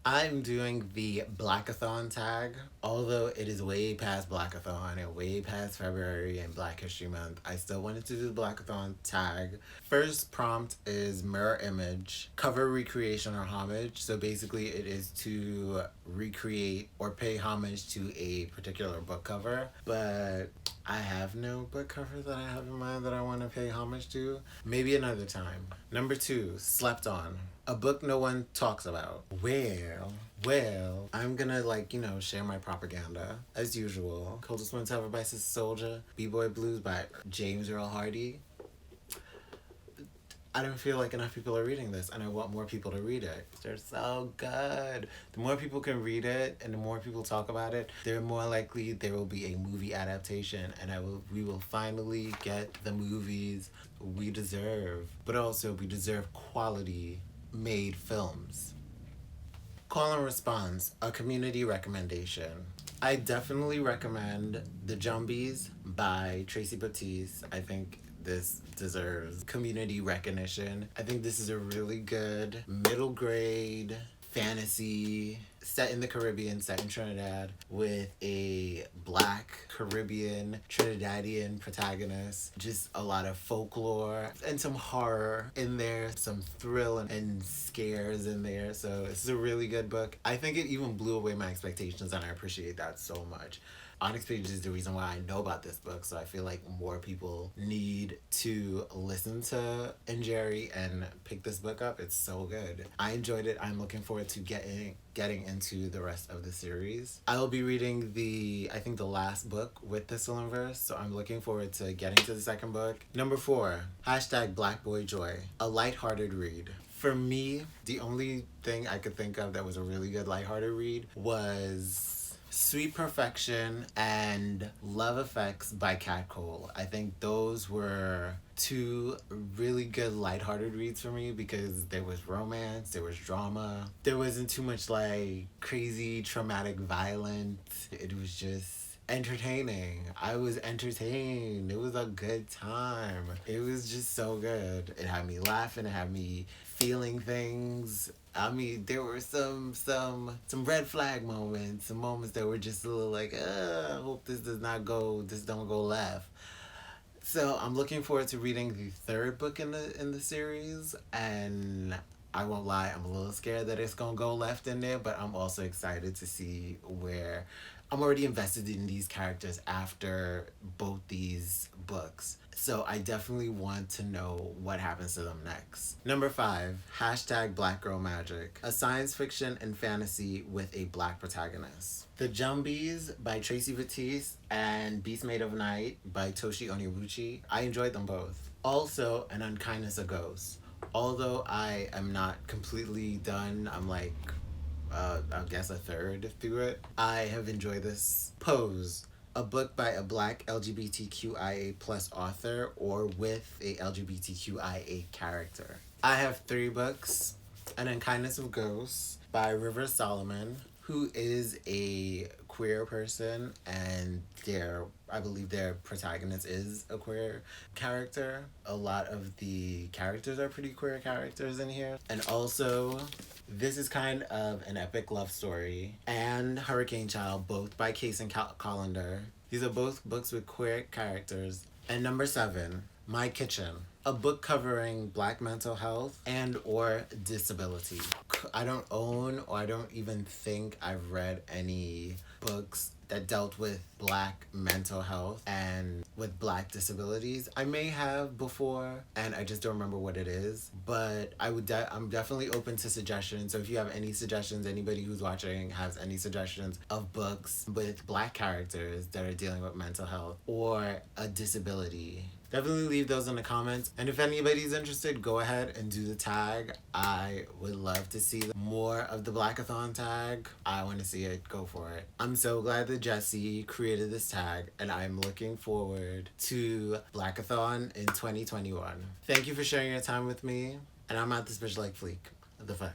I'm doing the Blackathon tag. Although it is way past Blackathon and way past February and Black History Month, I still wanted to do the Blackathon tag. First prompt is mirror image, cover recreation or homage. So basically it is to recreate or pay homage to a particular book cover. But I have no book cover that I have in mind that I want to pay homage to. Maybe another time. Number 2, Slept On. A book no one talks about. Well, I'm gonna share my propaganda as usual. Coldest Ones Ever by Sister Souljah. B-Boy Blues by James Earl Hardy. I don't feel like enough people are reading this, and I want more people to read it. They're so good. The more people can read it, and the more people talk about it, they're more likely there will be a movie adaptation, and we will finally get the movies we deserve. But also, we deserve quality made films. Call and Response, a community recommendation. I definitely recommend The Jumbies by Tracy Baptiste. I think this deserves community recognition. I think this is a really good middle grade fantasy set in the Caribbean, set in Trinidad, with a Black Caribbean Trinidadian protagonist. Just a lot of folklore and some horror in there, some thrill and scares in there. So this is a really good book. I think it even blew away my expectations, and I appreciate that so much. Onyx Pages is the reason why I know about this book, so I feel like more people need to listen to Jerry and pick this book up. It's so good. I enjoyed it. I'm looking forward to getting into the rest of the series. I will be reading the last book with the Verse, so I'm looking forward to getting to the second book. Number 4, #Black Boy Joy, a lighthearted read. For me, the only thing I could think of that was a really good lighthearted read was Sweet Perfection and Love Effects by Cat Cole. I think those were 2 really good lighthearted reads for me because there was romance, there was drama, there wasn't too much crazy traumatic violence. It was just entertaining. I was entertained. It was a good time. It was just so good. It had me laughing, it had me feeling things. I mean, there were some red flag moments, some moments that were just a little I hope this don't go left. So I'm looking forward to reading the 3rd book in the series, and I won't lie, I'm a little scared that it's gonna go left in there, but I'm also excited to see where I'm already invested in these characters after both these books. So I definitely want to know what happens to them next. Number 5, #Black Girl Magic, a science fiction and fantasy with a Black protagonist. The Jumbies by Tracy Baptiste and Beast Made of Night by Toshi Onyebuchi. I enjoyed them both. Also, An Unkindness of Ghosts. Although I am not completely done, I'm I guess a third through it. I have enjoyed this. Pose, a book by a Black LGBTQIA plus author or with a LGBTQIA character. I have 3 books. An Unkindness of Ghosts by River Solomon, who is a queer person, and I believe their protagonist is a queer character. A lot of the characters are pretty queer characters in here. And also, this is kind of an epic love story, and Hurricane Child, both by Case and Colander. These are both books with queer characters. And number 7, My Kitchen, a book covering Black mental health and or disability. I don't own, or I don't even think I've read any books that dealt with Black mental health and with Black disabilities. I may have before, and I just don't remember what it is. But I'm definitely open to suggestions. So if you have any suggestions, anybody who's watching has any suggestions of books with Black characters that are dealing with mental health or a disability, definitely leave those in the comments. And if anybody's interested, go ahead and do the tag. I would love to see more of the Blackathon tag. I want to see it. Go for it. I'm so glad that Jesse created this tag, and I'm looking forward to Blackathon in 2021. Thank you for sharing your time with me, and I'm at this bitch like Fleek. The fuck.